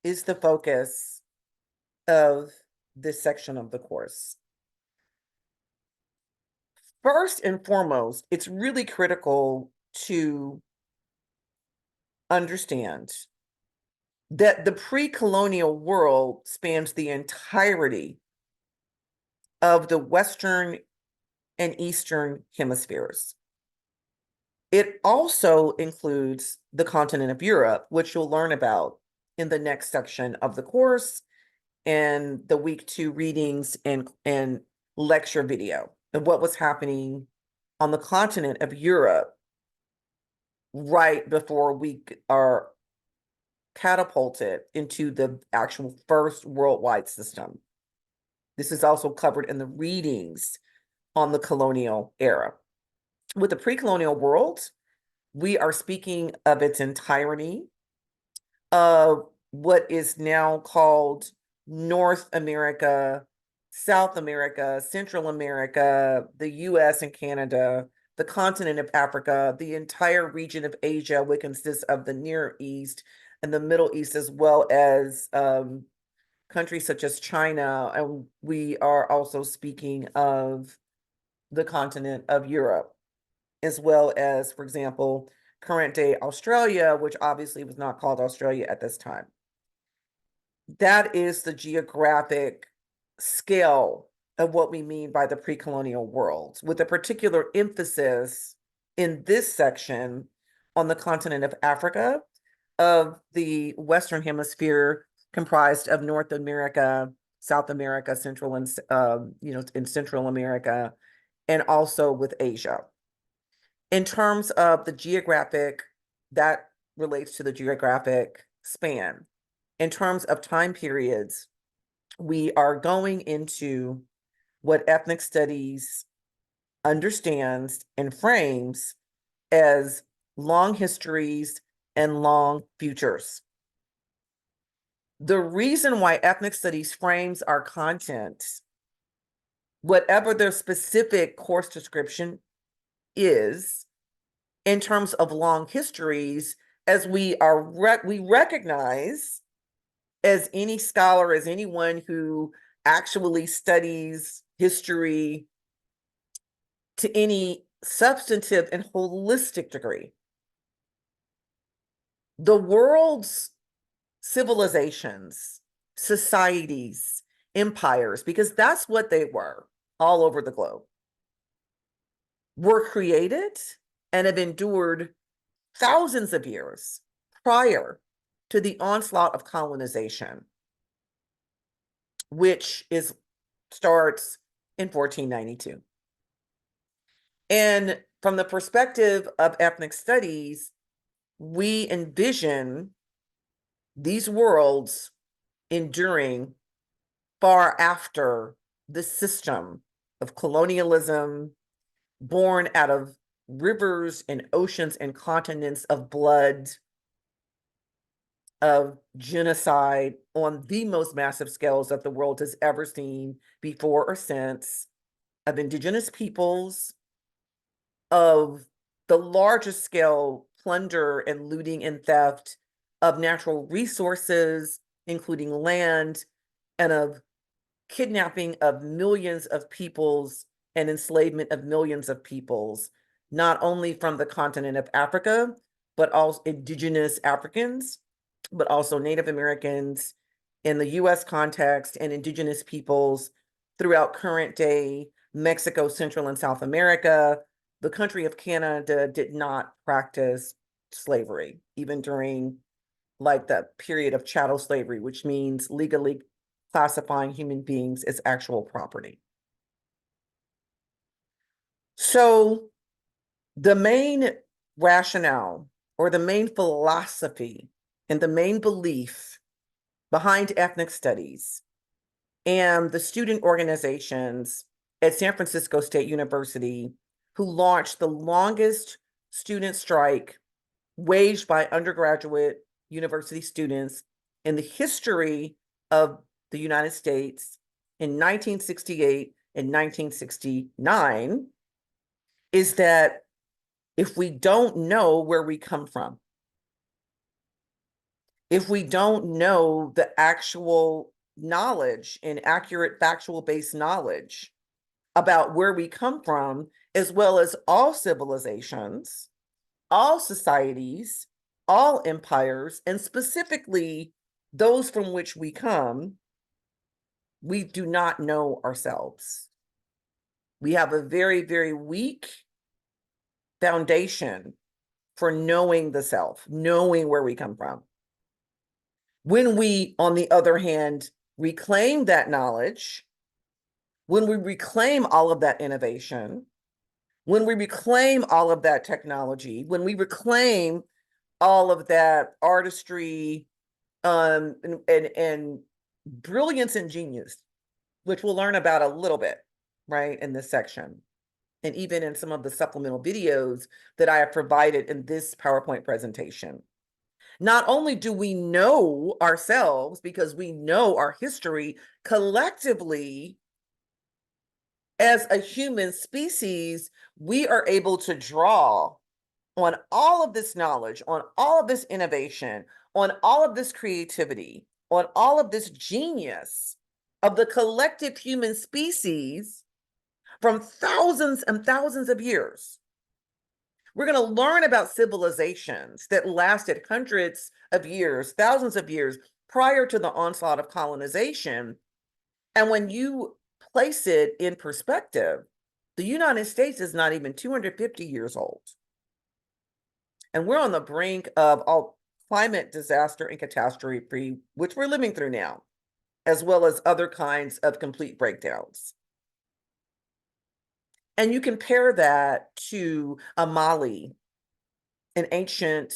is the focus of this section of the course. First and foremost, it's really critical to understand that the pre-colonial world spans the entirety of the Western and Eastern hemispheres. It also includes the continent of Europe, which you'll learn about in the next section of the course and the week 2 readings and lecture video, and what was happening on the continent of Europe right before we are catapulted into the actual first worldwide system. This is also covered in the readings on the colonial era. With the pre-colonial world, we are speaking of its entirety, of what is now called North America, South America, Central America, the US and Canada, the continent of Africa, the entire region of Asia, which consists of the Near East and the Middle East, as well as countries such as China. And we are also speaking of the continent of Europe, as well as, for example, current day Australia, which obviously was not called Australia at this time. That is the geographic scale of what we mean by the pre-colonial world, with a particular emphasis in this section on the continent of Africa, of the Western Hemisphere, comprised of North America, South America, Central and in Central America, and also with Asia. In terms of the geographic, that relates to the geographic span. In terms of time periods, we are going into what ethnic studies understands and frames as long histories and long futures. The reason why ethnic studies frames our content, whatever their specific course description is, in terms of long histories, as we recognize, as any scholar, as anyone who actually studies history to any substantive and holistic degree, the world's civilizations, societies, empires, because that's what they were all over the globe, were created and have endured thousands of years prior to the onslaught of colonization, which starts in 1492. And from the perspective of ethnic studies, we envision these worlds enduring far after the system of colonialism, born out of rivers and oceans and continents of blood, of genocide on the most massive scales that the world has ever seen before or since, of indigenous peoples, of the largest scale plunder and looting and theft of natural resources, including land, and of kidnapping of millions of peoples and enslavement of millions of peoples, not only from the continent of Africa, but also indigenous Africans, but also Native Americans in the US context, and indigenous peoples throughout current day Mexico, Central and South America. The country of Canada did not practice slavery, even during like the period of chattel slavery, which means legally classifying human beings as actual property. So the main rationale, or the main philosophy and the main belief behind ethnic studies and the student organizations at San Francisco State University, who launched the longest student strike waged by undergraduate university students in the history of the United States in 1968 and 1969, is that if we don't know where we come from, if we don't know the actual knowledge and accurate factual based knowledge about where we come from, as well as all civilizations, all societies, all empires, and specifically those from which we come, we do not know ourselves. We have a very, very weak foundation for knowing the self, knowing where we come from. When we, on the other hand, reclaim that knowledge, when we reclaim all of that innovation, when we reclaim all of that technology, when we reclaim all of that artistry, and brilliance and genius, which we'll learn about a little bit, right, in this section, and even in some of the supplemental videos that I have provided in this PowerPoint presentation. Not only do we know ourselves because we know our history collectively as a human species, we are able to draw on all of this knowledge, on all of this innovation, on all of this creativity, on all of this genius of the collective human species from thousands and thousands of years. We're going to learn about civilizations that lasted hundreds of years, thousands of years prior to the onslaught of colonization. And when you place it in perspective, the United States is not even 250 years old. And we're on the brink of all climate disaster and catastrophe, which we're living through now, as well as other kinds of complete breakdowns. And you compare that to Mali, an ancient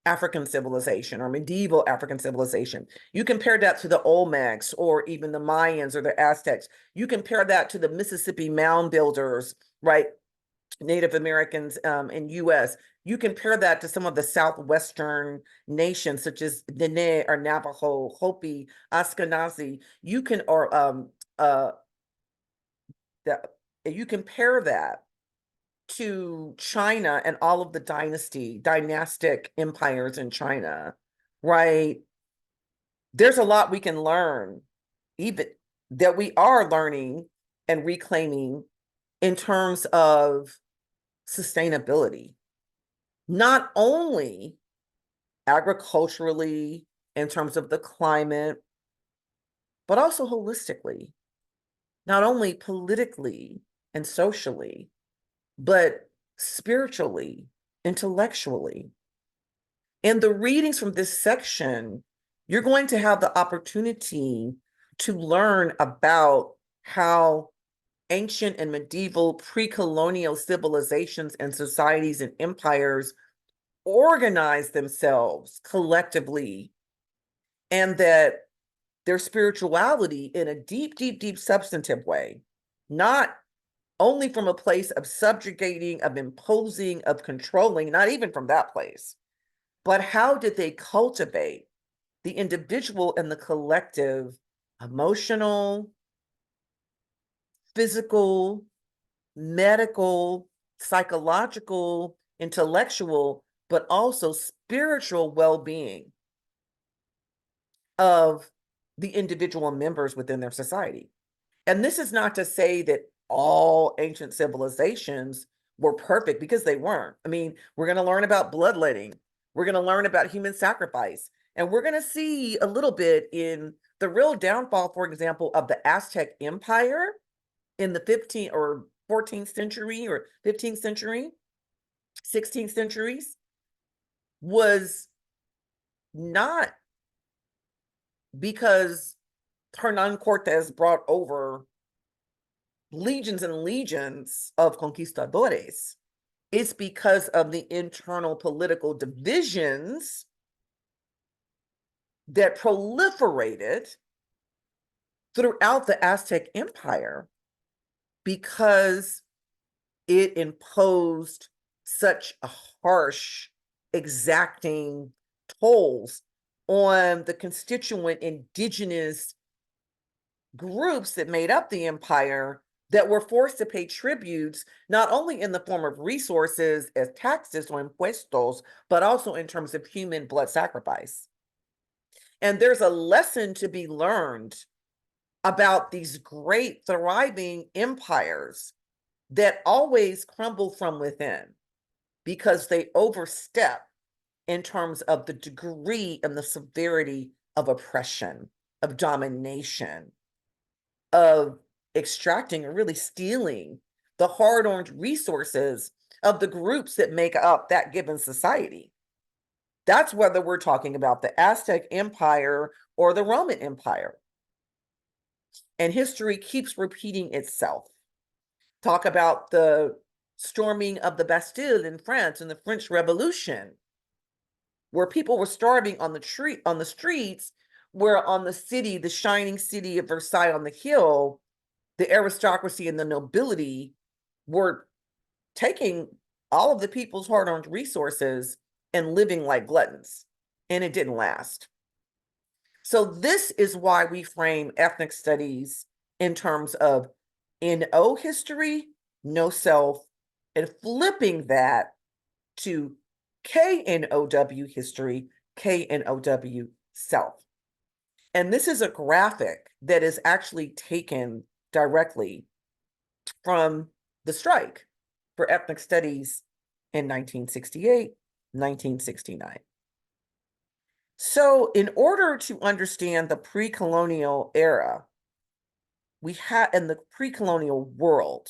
African civilization or medieval African civilization. You compare that to the Olmecs or even the Mayans or the Aztecs. You compare that to the Mississippi mound builders, right? Native Americans in US. You compare that to some of the Southwestern nations, such as Dene or Navajo, Hopi, Ashkenazi. You can, you compare that to China and all of the dynastic empires in China, right? There's a lot we can learn, even that we are learning and reclaiming in terms of sustainability, not only agriculturally in terms of the climate, but also holistically, not only politically and socially, but spiritually, intellectually. In the readings from this section, you're going to have the opportunity to learn about how ancient and medieval pre-colonial civilizations and societies and empires organize themselves collectively, and that their spirituality in a deep, deep, deep substantive way, not only from a place of subjugating, of imposing, of controlling, not even from that place, but how did they cultivate the individual and the collective emotional, physical, medical, psychological, intellectual, but also spiritual well-being of the individual members within their society. And this is not to say that all ancient civilizations were perfect, because they weren't. I mean, we're going to learn about bloodletting. We're going to learn about human sacrifice. And we're going to see a little bit in the real downfall, for example, of the Aztec Empire in the 15th or 14th century or 15th century, 16th centuries, was not because Hernan Cortes brought over legions and legions of conquistadores. It's because of the internal political divisions that proliferated throughout the Aztec Empire, because it imposed such a harsh, exacting tolls on the constituent indigenous groups that made up the empire that were forced to pay tributes, not only in the form of resources as taxes or impuestos, but also in terms of human blood sacrifice. And there's a lesson to be learned about these great, thriving empires that always crumble from within because they overstep in terms of the degree and the severity of oppression, of domination, of extracting and really stealing the hard-earned resources of the groups that make up that given society. That's whether we're talking about the Aztec Empire or the Roman Empire. And history keeps repeating itself. Talk about the storming of the Bastille in France in the French Revolution, where people were starving on the streets, where on the city, the shining city of Versailles on the hill, the aristocracy and the nobility were taking all of the people's hard-earned resources and living like gluttons, and it didn't last. So this is why we frame ethnic studies in terms of NO history, no self, and flipping that to KNOW history, KNOW self. And this is a graphic that is actually taken directly from the strike for ethnic studies in 1968, 1969. So in order to understand the pre-colonial era, we have in the pre-colonial world,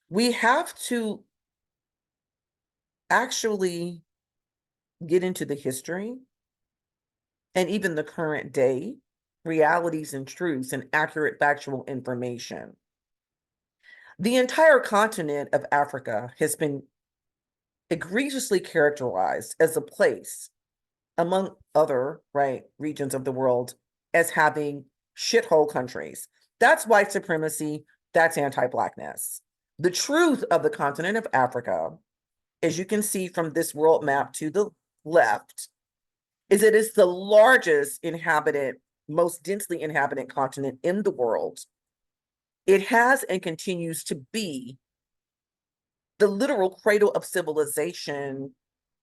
we have to actually get into the history and even the current day realities and truths and accurate factual information. The entire continent of Africa has been egregiously characterized as a place, among other regions of the world, as having shithole countries. That's white supremacy, that's anti-Blackness. The truth of the continent of Africa, as you can see from this world map to the left, is it is the largest inhabited, most densely inhabited continent in the world. It has and continues to be the literal cradle of civilization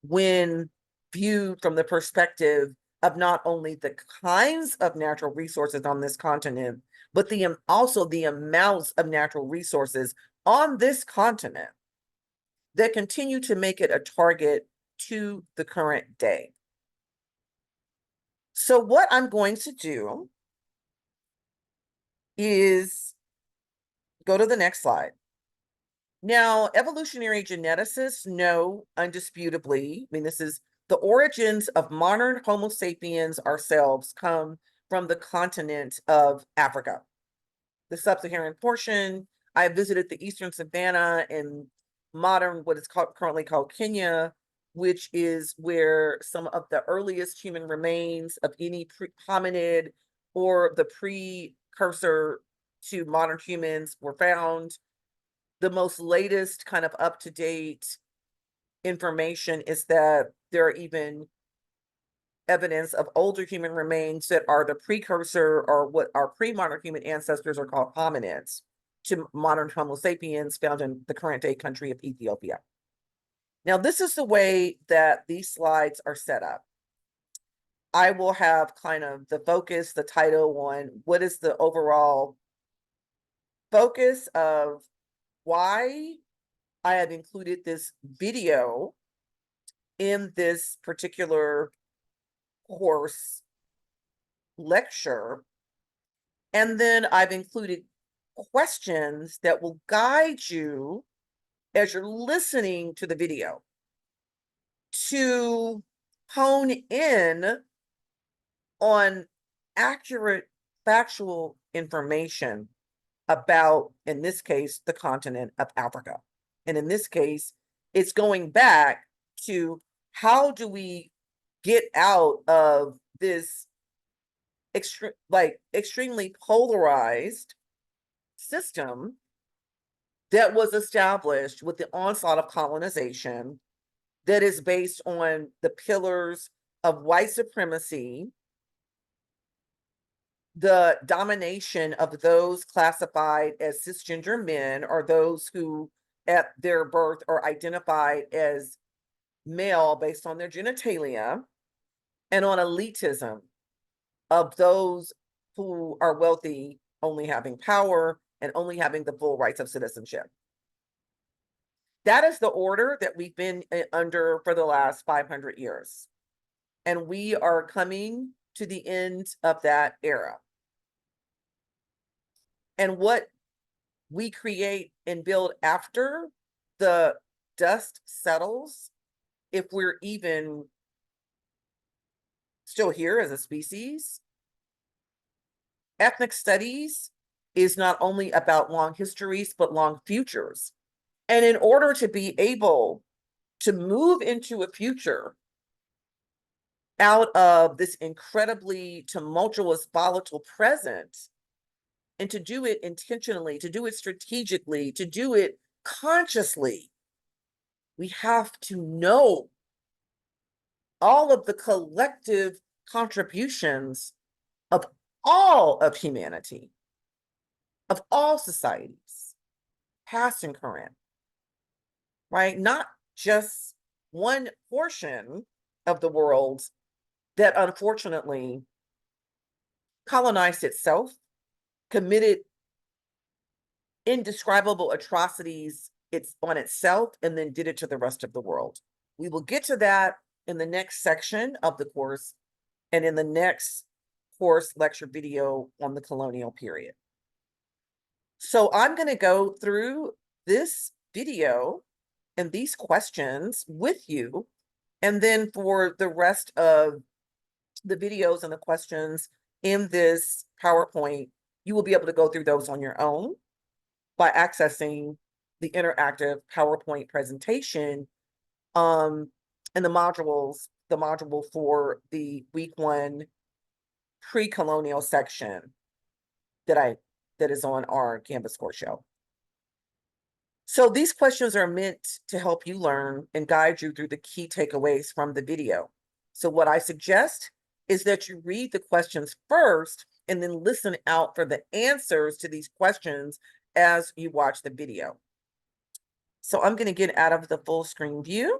when viewed from the perspective of not only the kinds of natural resources on this continent, but also the amounts of natural resources on this continent that continue to make it a target to the current day. So what I'm going to do is go to the next slide. Now, evolutionary geneticists know undisputably, I mean, this is the origins of modern Homo sapiens ourselves come from the continent of Africa, the sub-Saharan portion. I visited the Eastern Savannah in modern, what is currently called Kenya, which is where some of the earliest human remains of any hominid or the precursor to modern humans were found. The most latest kind of up-to-date information is that there are even evidence of older human remains that are the precursor or what our pre-modern human ancestors are called hominids to modern Homo sapiens found in the current day country of Ethiopia. Now, this is the way that these slides are set up. I will have kind of the focus, the title on what is the overall focus of why I have included this video in this particular course lecture. And then I've included questions that will guide you as you're listening to the video to hone in on accurate factual information about, in this case, the continent of Africa. And in this case, it's going back to how do we get out of this extremely polarized system that was established with the onslaught of colonization that is based on the pillars of white supremacy, the domination of those classified as cisgender men, or those who at their birth are identified as male based on their genitalia, and on elitism of those who are wealthy only having power and only having the full rights of citizenship. That is the order that we've been under for the last 500 years. And we are coming to the end of that era. And what we create and build after the dust settles, if we're even still here as a species, ethnic studies is not only about long histories, but long futures. And in order to be able to move into a future out of this incredibly tumultuous, volatile present, and to do it intentionally, to do it strategically, to do it consciously, we have to know all of the collective contributions of all of humanity, of all societies, past and current, right? Not just one portion of the world that unfortunately colonized itself, committed indescribable atrocities on itself, and then did it to the rest of the world. We will get to that in the next section of the course and in the next course lecture video on the colonial period. So I'm going to go through this video and these questions with you. And then for the rest of the videos and the questions in this PowerPoint, you will be able to go through those on your own by accessing the interactive PowerPoint presentation and the modules, the module for the week 1 pre-colonial section that is on our Canvas course show. So these questions are meant to help you learn and guide you through the key takeaways from the video. So what I suggest is that you read the questions first and then listen out for the answers to these questions as you watch the video. So I'm going to get out of the full screen view.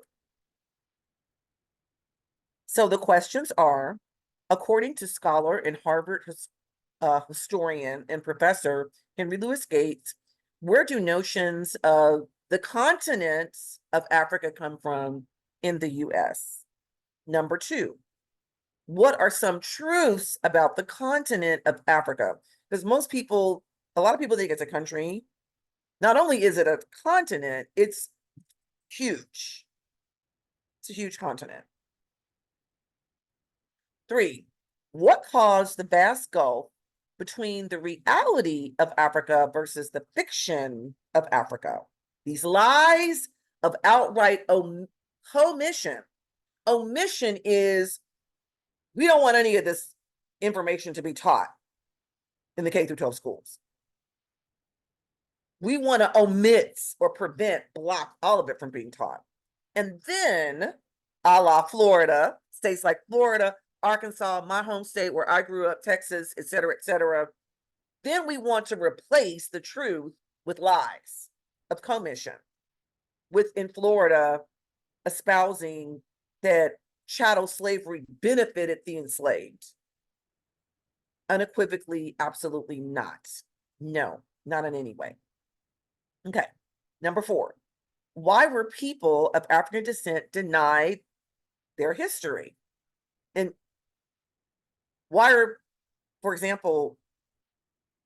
So the questions are, according to scholar and Harvard historian and professor Henry Louis Gates, where do notions of the continents of Africa come from in the US? Number 2, what are some truths about the continent of Africa? Because a lot of people think it's a country. Not only is it a continent, it's huge. It's a huge continent. 3, what caused the vast gulf between the reality of Africa versus the fiction of Africa? These lies of outright commission. Omission is, we don't want any of this information to be taught in the K through 12 schools. We want to omit or prevent, block all of it from being taught. And then, a la Florida, states like Florida, Arkansas, my home state where I grew up, Texas, et cetera, then we want to replace the truth with lies of commission, with in Florida espousing that chattel slavery benefited the enslaved. Unequivocally, absolutely not. No, not in any way. Okay, number 4, why were people of African descent denied their history? And why are, for example,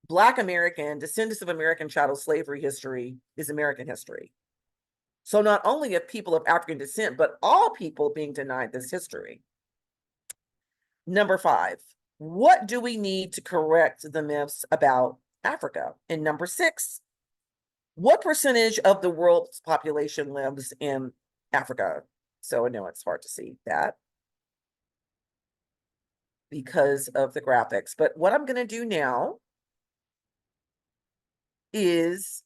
Black American, descendants of American chattel slavery history is American history. So not only of people of African descent, but all people being denied this history. Number 5, what do we need to correct the myths about Africa? And number 6, what percentage of the world's population lives in Africa? So I know it's hard to see that because of the graphics. But what I'm going to do now is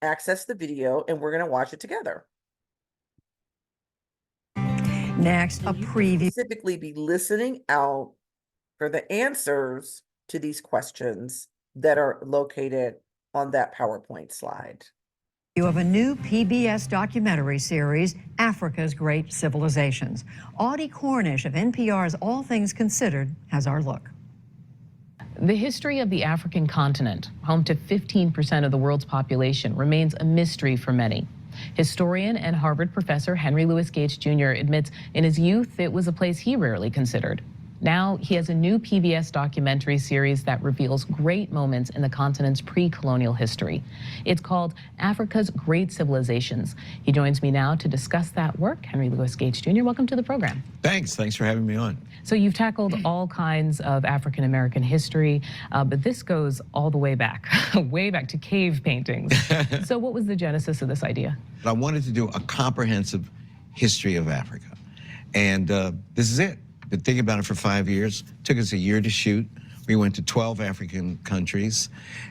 access the video and we're going to watch it together. Next, a preview. Specifically be listening out for the answers to these questions that are located on that PowerPoint slide. You have a new PBS documentary series, Africa's Great Civilizations. Audie Cornish of NPR's All Things Considered has our look. The history of the African continent, home to 15% of the world's population, remains a mystery for many. Historian and Harvard professor Henry Louis Gates Jr. admits in his youth it was a place he rarely considered. Now he has a new PBS documentary series that reveals great moments in the continent's pre-colonial history. It's called Africa's Great Civilizations. He joins me now to discuss that work. Henry Louis Gates Jr., welcome to the program. Thanks for having me on. So you've tackled all kinds of African-American history, but this goes all the way back, way back to cave paintings. So what was the genesis of this idea? I wanted to do a comprehensive history of Africa. And this is it. Been thinking about it for 5 years. Took us a year to shoot. We went to 12 African countries,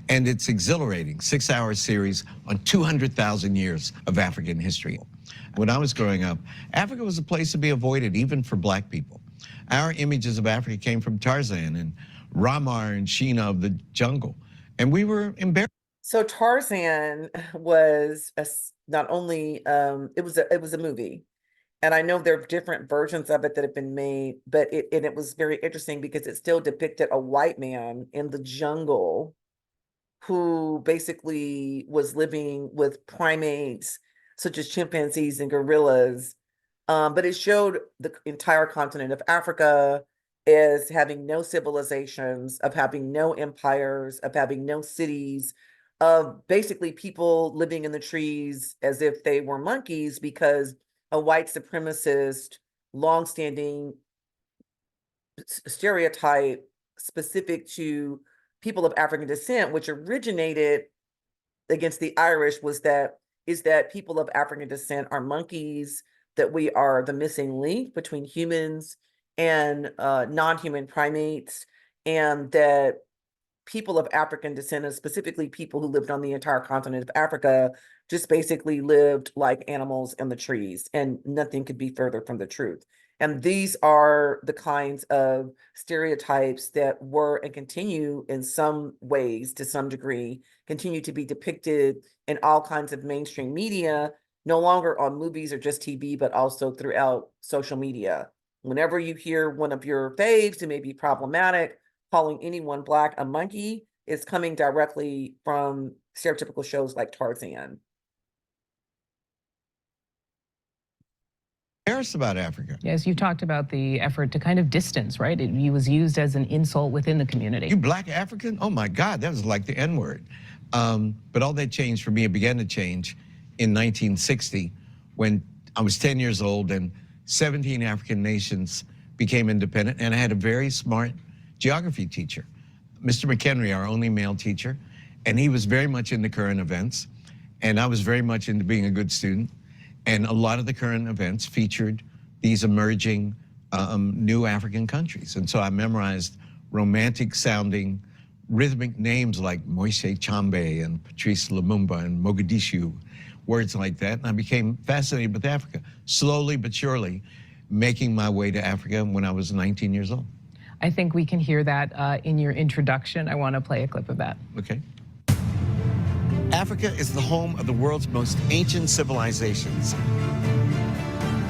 and it's exhilarating. 6-hour series on 200,000 years of African history. When I was growing up, Africa was a place to be avoided, even for Black people. Our images of Africa came from Tarzan and Ramar and Sheena of the jungle, and we were embarrassed. So Tarzan was not only it was a movie. And I know there are different versions of it that have been made, but it was very interesting because it still depicted a white man in the jungle who basically was living with primates such as chimpanzees and gorillas. But it showed the entire continent of Africa as having no civilizations, of having no empires, of having no cities, of basically people living in the trees as if they were monkeys, because a white supremacist, longstanding stereotype specific to people of African descent, which originated against the Irish, is that people of African descent are monkeys, that we are the missing link between humans and non-human primates, and that people of African descent, and specifically people who lived on the entire continent of Africa, just basically lived like animals in the trees, and nothing could be further from the truth. And these are the kinds of stereotypes that were and continue in some ways, to some degree, continue to be depicted in all kinds of mainstream media, no longer on movies or just TV, but also throughout social media. Whenever you hear one of your faves who may be problematic calling anyone Black a monkey, it's coming directly from stereotypical shows like Tarzan. Embarrassed about Africa. Yes, you talked about the effort to kind of distance, right? It was used as an insult within the community. You Black African? Oh my God, that was like the N-word. But all that changed for me. It began to change in 1960 when I was 10 years old and 17 African nations became independent, and I had a very smart geography teacher, Mr. McHenry, our only male teacher, and he was very much into current events, and I was very much into being a good student. And a lot of the current events featured these emerging new African countries. And so I memorized romantic sounding rhythmic names like Moise Chambe and Patrice Lumumba and Mogadishu, words like that. And I became fascinated with Africa, slowly but surely making my way to Africa when I was 19 years old. I think we can hear that in your introduction. I want to play a clip of that. Okay. Africa is the home of the world's most ancient civilizations.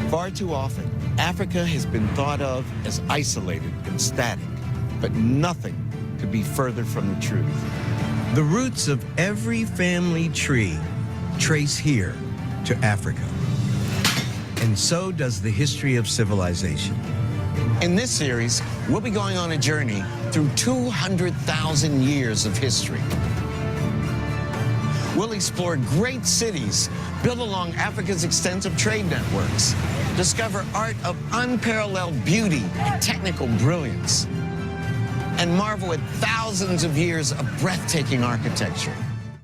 Far too often, Africa has been thought of as isolated and static, but nothing could be further from the truth. The roots of every family tree trace here to Africa. And so does the history of civilization. In this series, we'll be going on a journey through 200,000 years of history. We'll explore great cities built along Africa's extensive trade networks, discover art of unparalleled beauty and technical brilliance, and marvel at thousands of years of breathtaking architecture.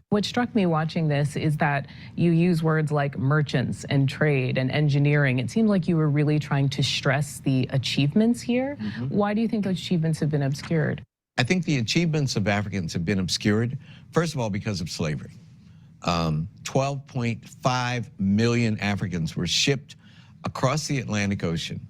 What struck me watching this is that you use words like merchants and trade and engineering. It seemed like you were really trying to stress the achievements here. Why do you think those achievements have been obscured? I think the achievements of Africans have been obscured, first of all, because of slavery. 12.5 million Africans were shipped across the Atlantic Ocean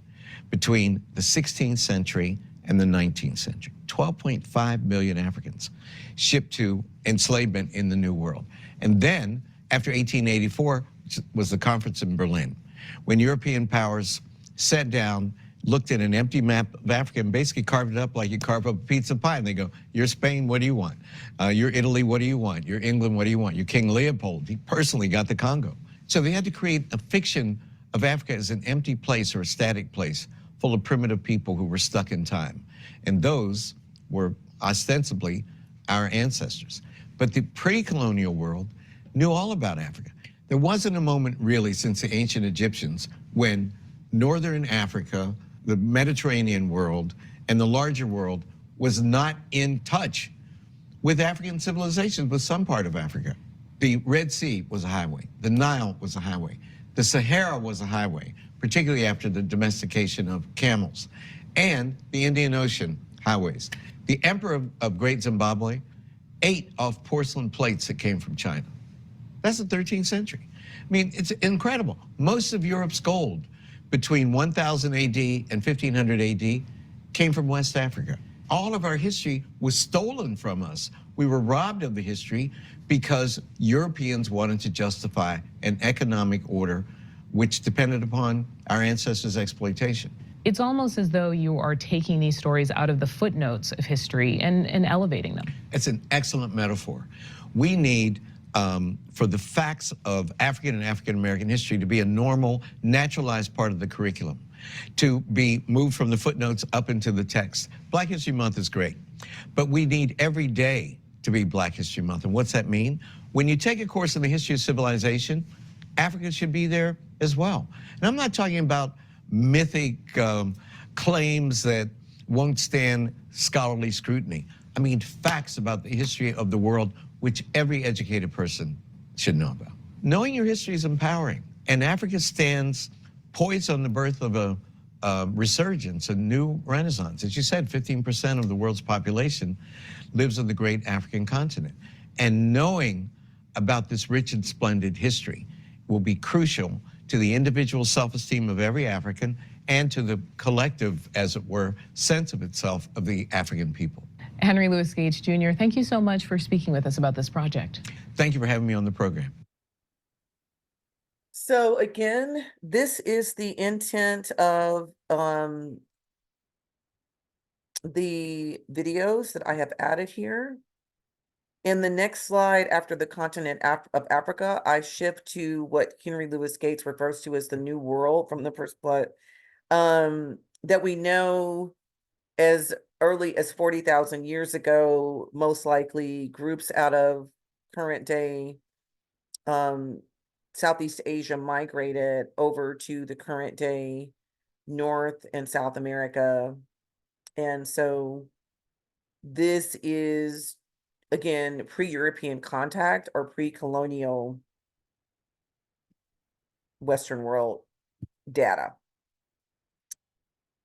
between the 16th century and the 19th century. 12.5 million Africans shipped to enslavement in the New World. And then, after 1884, which was the conference in Berlin, when European powers sat down, looked at an empty map of Africa and basically carved it up like you carve up a pizza pie. And they go, you're Spain, what do you want? You're Italy, what do you want? You're England, what do you want? You're King Leopold, he personally got the Congo. So they had to create a fiction of Africa as an empty place or a static place full of primitive people who were stuck in time. And those were ostensibly our ancestors. But the pre-colonial world knew all about Africa. There wasn't a moment really since the ancient Egyptians when Northern Africa, the Mediterranean world, and the larger world was not in touch with African civilizations, with some part of Africa. The Red Sea was a highway. The Nile was a highway. The Sahara was a highway, particularly after the domestication of camels, and the Indian Ocean highways. The emperor of Great Zimbabwe ate off porcelain plates that came from China. That's the 13th century. I mean, it's incredible. Most of Europe's gold between 1000 AD and 1500 AD came from West Africa. All of our history was stolen from us. We were robbed of the history because Europeans wanted to justify an economic order which depended upon our ancestors' exploitation. It's almost as though you are taking these stories out of the footnotes of history and elevating them. It's an excellent metaphor. We need for the facts of African and African-American history to be a normal, naturalized part of the curriculum, to be moved from the footnotes up into the text. Black History Month is great, but we need every day to be Black History Month. And what's that mean? When you take a course in the history of civilization, Africa should be there as well. And I'm not talking about mythic claims that won't stand scholarly scrutiny. I mean facts about the history of the world, which every educated person should know about. Knowing your history is empowering, and Africa stands poised on the birth of a resurgence, a new renaissance. As you said, 15% of the world's population lives on the great African continent. And knowing about this rich and splendid history will be crucial to the individual self-esteem of every African and to the collective, as it were, sense of itself of the African people. Henry Louis Gates Jr., thank you so much for speaking with us about this project. Thank you for having me on the program. So again, this is the intent of the videos that I have added here. In the next slide, after the continent of Africa, I shift to what Henry Louis Gates refers to as the New World from the first blood, that we know as early as 40,000 years ago, most likely groups out of current day Southeast Asia migrated over to the current day North and South America. And so this is, again, pre-European contact or pre-colonial Western world data.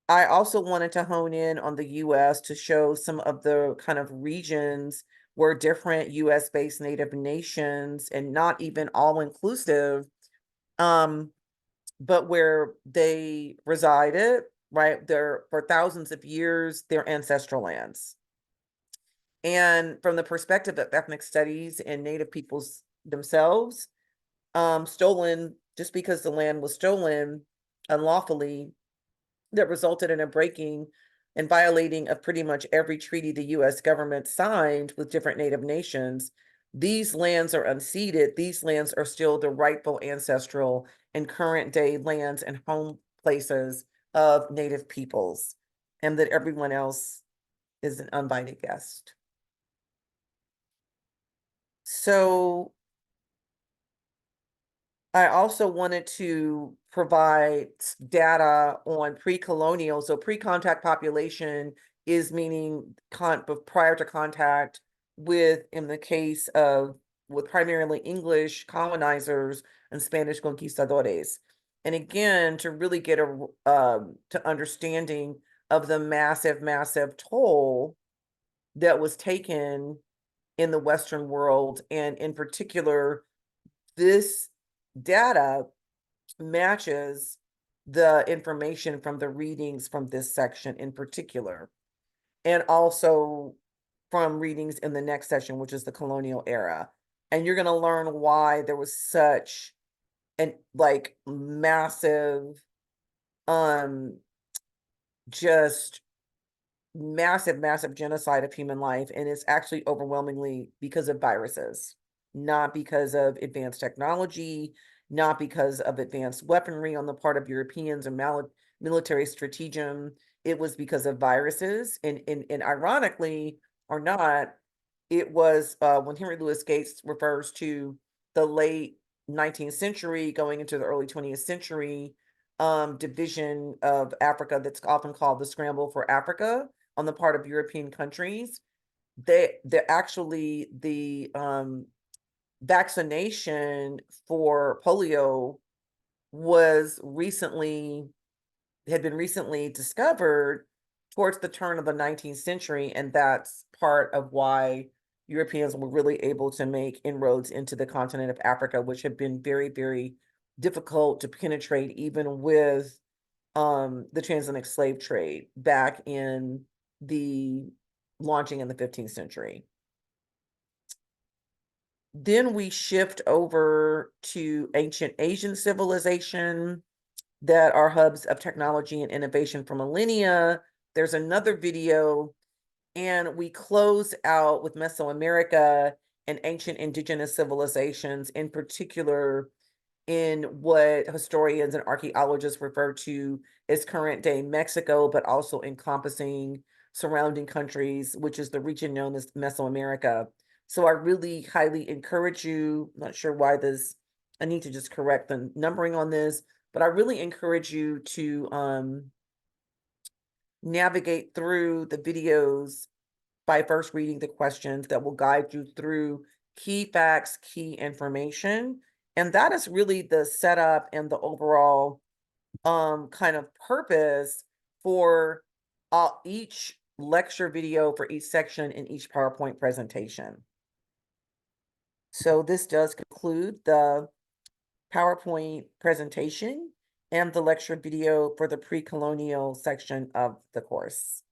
I also wanted to hone in on the US to show some of the kind of regions where different US based native nations, and not even all inclusive, but where they resided, right, there for thousands of years, their ancestral lands. And from the perspective of ethnic studies and native peoples themselves, stolen, just because the land was stolen unlawfully, that resulted in a breaking and violating of pretty much every treaty the US government signed with different native nations. These lands are unceded. These lands are still the rightful ancestral and current day lands and home places of native peoples, and that everyone else is an uninvited guest. So I also wanted to provide data on pre-colonial. So pre-contact population is meaning prior to contact with, in the case of, with primarily English colonizers and Spanish conquistadores. And again, to really get to understanding of the massive, massive toll that was taken in the Western world. And in particular, this data matches the information from the readings from this section in particular. and also from readings in the next session, which is the colonial era. And you're going to learn why there was such an like massive, just massive genocide of human life. And it's actually overwhelmingly because of viruses, not because of advanced technology, not because of advanced weaponry on the part of Europeans or military stratagem. It was because of viruses. And ironically or not, it was when Henry Louis Gates refers to the late 19th century going into the early 20th century division of Africa that's often called the Scramble for Africa on the part of European countries. They're actually the vaccination for polio had been recently discovered towards the turn of the 19th century, and that's part of why Europeans were really able to make inroads into the continent of Africa, which had been very difficult to penetrate even with the transatlantic slave trade back in the launching in the 15th century. Then we shift over to ancient Asian civilization that are hubs of technology and innovation for millennia. There's another video, and we close out with Mesoamerica and ancient indigenous civilizations, in particular in what historians and archaeologists refer to as current day Mexico, but also encompassing surrounding countries, which is the region known as Mesoamerica. So I really highly encourage you, not sure why I need to just correct the numbering on this, but I really encourage you to navigate through the videos by first reading the questions that will guide you through key facts, key information. And that is really the setup and the overall kind of purpose for each lecture video for each section in each PowerPoint presentation. So this does conclude the PowerPoint presentation and the lecture video for the pre-colonial section of the course.